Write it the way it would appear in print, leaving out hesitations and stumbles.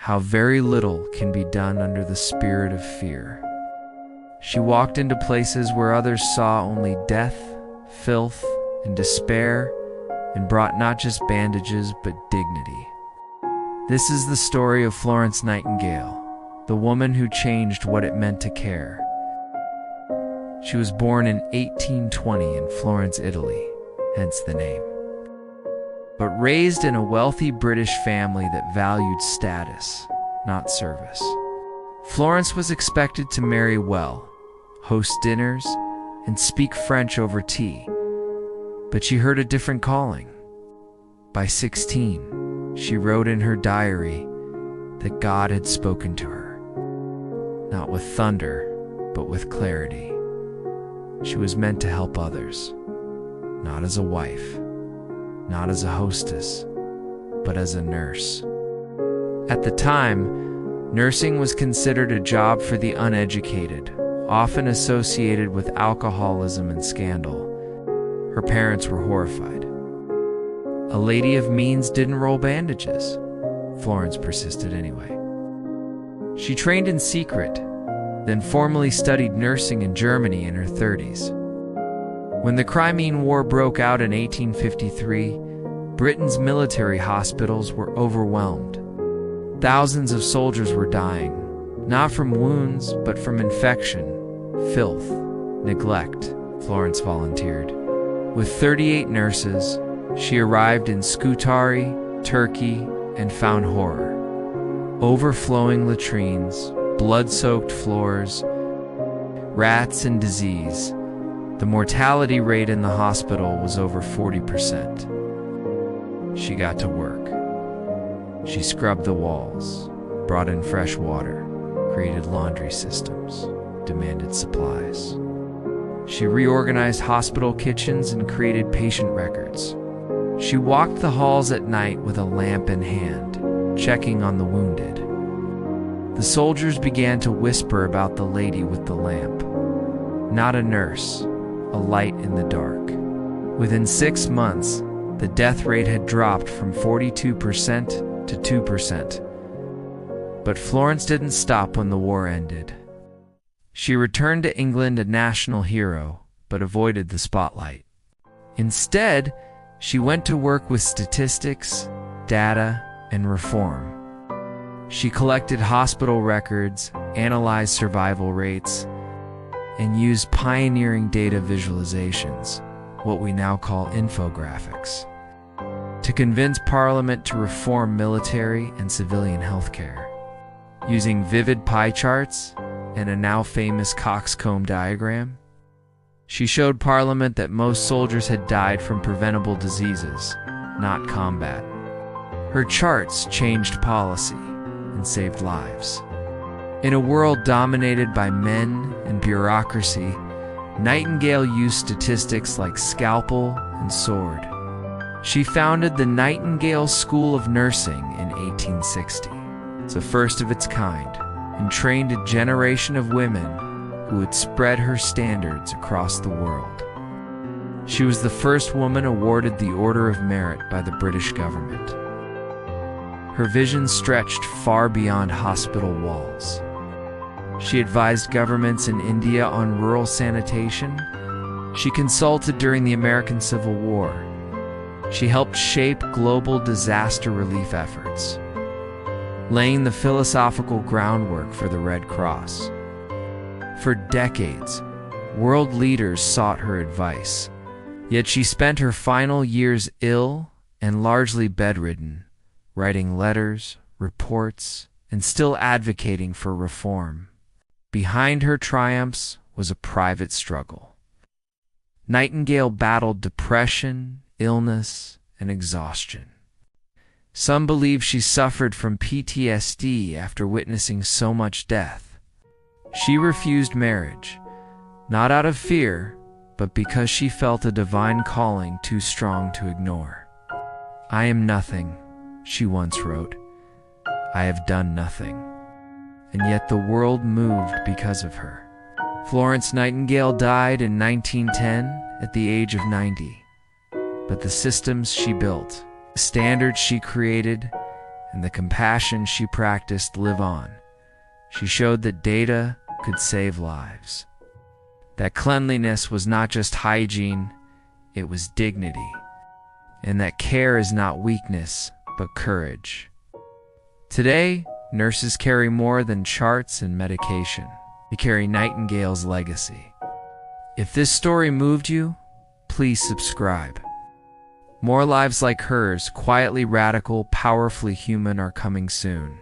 how very little can be done under the spirit of fear. She walked into places where others saw only death, filth, and despair, and brought not just bandages but dignity. This is the story of Florence Nightingale, the woman who changed what it meant to care. She was born in 1820 in Florence, Italy, hence the name, but raised in a wealthy British family that valued status, not service. Florence was expected to marry well, host dinners, and speak French over tea, but she heard a different calling. By 16, she wrote in her diary that God had spoken to her, not with thunder, but with clarity. She was meant to help others, not as a wife, not as a hostess, but as a nurse. At the time, nursing was considered a job for the uneducated, often associated with alcoholism and scandal. Her parents were horrified. A lady of means didn't roll bandages. Florence persisted anyway. She trained in secret, then formally studied nursing in Germany in her 30s. When the Crimean War broke out in 1853, Britain's military hospitals were overwhelmed. Thousands of soldiers were dying, not from wounds, but from infection, filth, neglect. Florence volunteered. With 38 nurses, she arrived in Scutari, Turkey, and found horror. Overflowing latrines, blood-soaked floors, rats and disease. The mortality rate in the hospital was over 40%. She got to work. She scrubbed the walls, brought in fresh water, created laundry systems, demanded supplies. She reorganized hospital kitchens and created patient records. She walked the halls at night with a lamp in hand, checking on the wounded. The soldiers began to whisper about the lady with the lamp. Not a nurse, a light in the dark. Within 6 months, the death rate had dropped from 42% to 2%. But Florence didn't stop when the war ended. She returned to England a national hero, but avoided the spotlight. Instead, she went to work with statistics, data, and reform. She collected hospital records, analyzed survival rates, and used pioneering data visualizations, what we now call infographics, to convince Parliament to reform military and civilian healthcare. Using vivid pie charts and a now famous coxcomb diagram, she showed Parliament that most soldiers had died from preventable diseases, not combat. Her charts changed policy and saved lives. In a world dominated by men and bureaucracy, Nightingale used statistics like scalpel and sword. She founded the Nightingale School of Nursing in 1860. It's the first of its kind, and trained a generation of women who would spread her standards across the world. She was the first woman awarded the Order of Merit by the British government. Her vision stretched far beyond hospital walls. She advised governments in India on rural sanitation. She consulted during the American Civil War. She helped shape global disaster relief efforts, laying the philosophical groundwork for the Red Cross. For decades, world leaders sought her advice, yet she spent her final years ill and largely bedridden, writing letters, reports, and still advocating for reform. Behind her triumphs was a private struggle. Nightingale battled depression, illness, and exhaustion. Some believe she suffered from PTSD after witnessing so much death. She refused marriage, not out of fear, but because she felt a divine calling too strong to ignore. "I am nothing," she once wrote. "I have done nothing." And yet the world moved because of her. Florence Nightingale died in 1910 at the age of 90. But the systems she built, the standards she created, and the compassion she practiced live on. She showed that data could save lives, that cleanliness was not just hygiene, it was dignity, and that care is not weakness, but courage. Today, nurses carry more than charts and medication. They carry Nightingale's legacy. If this story moved you, please subscribe. More lives like hers, quietly radical, powerfully human, are coming soon.